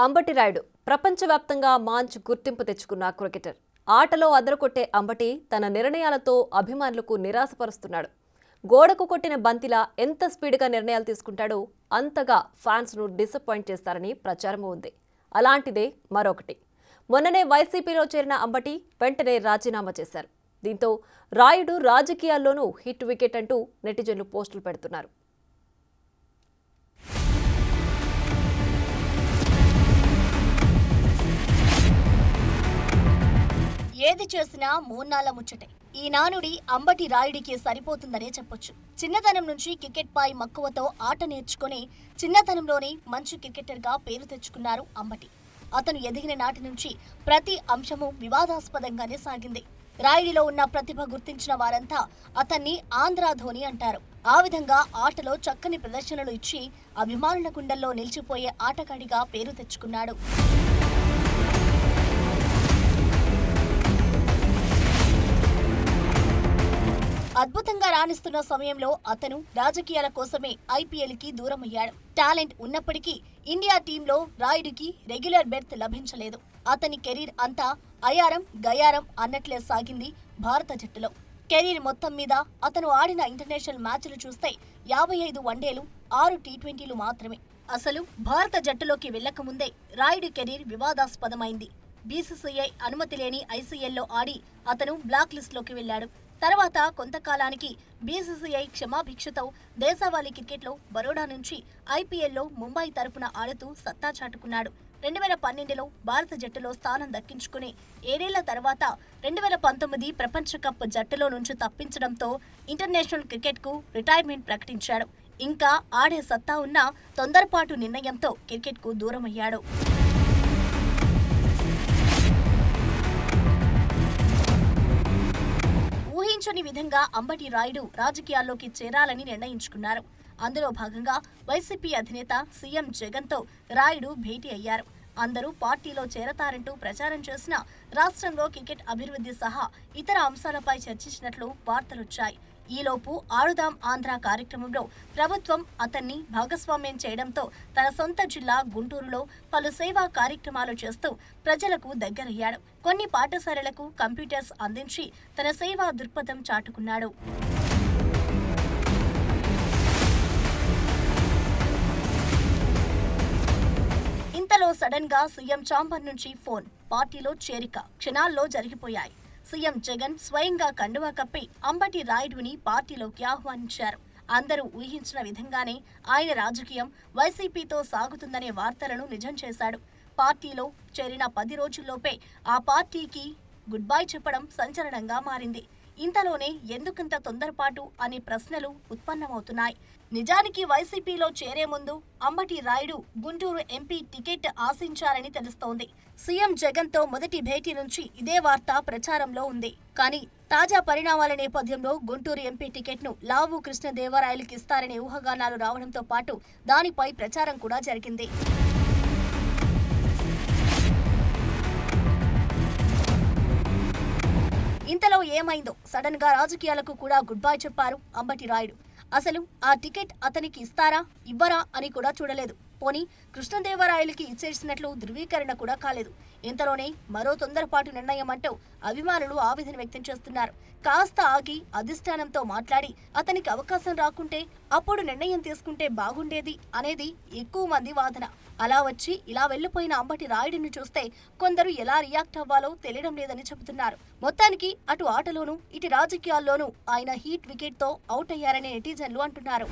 అంబటి రాయుడు ప్రపంచవ్యాప్తంగా మంచి గుర్తింపు తెచ్చుకున్న క్రికెటర్. ఆటలో అదరకొట్టే అంబటి తన నిర్ణయాలతో అభిమానులకు నిరాశపరుస్తున్నాడు. గోడకు కొట్టిన బంతిలా ఎంత స్పీడ్గా నిర్ణయాలు తీసుకుంటాడో అంతగా ఫ్యాన్స్ను డిసప్పాయింట్ చేస్తారని ప్రచారం ఉంది. అలాంటిదే మరొకటి. మొన్ననే వైసీపీలో చేరిన అంబటి వెంటనే రాజీనామా చేశారు. దీంతో రాయుడు రాజకీయాల్లోనూ హిట్ వికెట్ అంటూ నెటిజన్లు పోస్టులు పెడుతున్నారు. ఏది చేసినా మూన్నాళ్ల ముచ్చటే. ఈ నానుడి అంబటి రాయుడికి సరిపోతుందనే చెప్పొచ్చు. చిన్నతనం నుంచి క్రికెట్ పై మక్కువతో ఆట నేర్చుకుని చిన్నతనంలోనే మంచి క్రికెటర్ గా పేరు తెచ్చుకున్నారు అంబటి. అతను ఎదిగిన నాటి నుంచి ప్రతి అంశము వివాదాస్పదంగానే సాగింది. రాయుడిలో ఉన్న ప్రతిభ గుర్తించిన వారంతా అతన్ని ఆంధ్రా ధోని అంటారు. ఆ విధంగా ఆటలో చక్కని ప్రదర్శనలు ఇచ్చి అభిమానుల గుండెల్లో నిలిచిపోయే ఆటగాడిగా పేరు తెచ్చుకున్నాడు. అద్భుతంగా రాణిస్తున్న సమయంలో అతను రాజకీయాల కోసమే ఐపీఎల్ కి దూరమయ్యాడు. టాలెంట్ ఉన్నప్పటికీ ఇండియా టీంలో రాయుడికి రెగ్యులర్ బెర్త్ లభించలేదు. అతని కెరీర్ అంతా అయారం గయారం అన్నట్లే సాగింది భారత జట్టులో. కెరీర్ మొత్తం మీద అతను ఆడిన ఇంటర్నేషనల్ మ్యాచ్లు చూస్తే 55 వన్డేలు, 6 టీ20లు మాత్రమే. అసలు భారత జట్టులోకి వెళ్లకముందే రాయుడి కెరీర్ వివాదాస్పదమైంది. బీసీసీఐ అనుమతి లేని ఐసీఎల్లో ఆడి అతను బ్లాక్ లిస్ట్లోకి వెళ్లాడు. తర్వాత కొంతకాలానికి బీసీసీఐ క్షమాభిక్షతో దేశవాళీ క్రికెట్లో బరోడా నుంచి ఐపీఎల్లో ముంబై తరపున ఆడుతూ సత్తా చాటుకున్నాడు. 2012లో భారత జట్టులో స్థానం దక్కించుకుని 7 ఏళ్ల తర్వాత 2019 ప్రపంచ కప్ జట్టులో నుంచి తప్పించడంతో ఇంటర్నేషనల్ క్రికెట్కు రిటైర్మెంట్ ప్రకటించాడు. ఇంకా ఆడే సత్తా ఉన్న తొందరపాటు నిర్ణయంతో క్రికెట్కు దూరమయ్యాడు. ఊహించని విధంగా అంబటి రాయుడు రాజకీయాల్లోకి చేరాలని నిర్ణయించుకున్నారు. అందులో భాగంగా వైసీపీ అధినేత సీఎం జగన్తో రాయుడు భేటీ అయ్యారు. అందరూ పార్టీలో చేరతారంటూ ప్రచారం చేసిన రాష్ట్రంలో క్రికెట్ అభివృద్ధి సహా ఇతర అంశాలపై చర్చించినట్లు వార్తలొచ్చాయి. ఈలోపు ఆడుదాం ఆంధ్ర కార్యక్రమంలో ప్రభుత్వం అతన్ని భాగస్వామ్యం చేయడంతో తన సొంత జిల్లా గుంటూరులో పలు సేవా కార్యక్రమాలు చేస్తూ ప్రజలకు దగ్గరయ్యాడు. కొన్ని పాఠశాలలకు కంప్యూటర్స్ అందించి తన సేవా దృక్పథం చాటుకున్నాడు. ఇంతలో సడన్ గా సీఎం ఛాంబర్ నుంచి ఫోన్. పార్టీలో చేరిక క్షణాల్లో జరిగిపోయాయి. సీఎం జగన్ స్వయంగా కండువా కప్పి అంబటి రాయుడుని పార్టీలోకి ఆహ్వానించారు. అందరూ ఊహించిన విధంగానే ఆయన రాజకీయం వైసీపీతో సాగుతుందనే వార్తలను నిజం చేశాడు. పార్టీలో చేరిన 10 రోజుల్లోపే ఆ పార్టీకి గుడ్ బై చెప్పడం సంచలనంగా మారింది. ఇంతలోనే ఎందుకంత తొందరపాటు అనే ప్రశ్నలు ఉత్పన్నమవుతున్నాయి. నిజానికి వైసీపీలో చేరే ముందు అంబటి రాయుడు గుంటూరు ఎంపీ టికెట్ ఆశించారని తెలుస్తోంది. సీఎం జగన్ తో మొదటి భేటీ నుంచి ఇదే వార్త ప్రచారంలో ఉంది. కానీ తాజా పరిణామాల నేపథ్యంలో గుంటూరు ఎంపీ టికెట్ను లావు కృష్ణదేవరాయలుకి ఇస్తారనే ఊహాగానాలు రావడంతో పాటు దానిపై ప్రచారం కూడా జరిగింది. ఇంతలో ఏమైందో సడన్ గా రాజకీయాలకు కూడా గుడ్ బై చెప్పారు అంబటి రాయుడు. అసలు ఆ టికెట్ అతనికి ఇస్తారా ఇవ్వరా అని కూడా చూడలేదు. పోనీ కృష్ణదేవరాయలకి ఇచ్చేసినట్లు ధృవీకరణ కూడా కాలేదు. ఇంతలోనే మరో తొందరపాటు నిర్ణయం అంటూ అభిమానులు ఆవేదన వ్యక్తం చేస్తున్నారు. కాస్త ఆగి అధిష్టానంతో మాట్లాడి అతనికి అవకాశం రాకుంటే అప్పుడు నిర్ణయం తీసుకుంటే బాగుండేది అనేది ఎక్కువ మంది వాదన. అలా వచ్చి ఇలా వెళ్లిపోయిన అంబటి రాయుడిని చూస్తే కొందరు ఎలా రియాక్ట్ అవ్వాలో తెలియడం లేదని చెబుతున్నారు. మొత్తానికి అటు ఆటలోనూ ఇటు రాజకీయాల్లోనూ ఆయన హీట్ వికెట్ తో అవుట్ అయ్యారని నెటిజన్లు అంటున్నారు.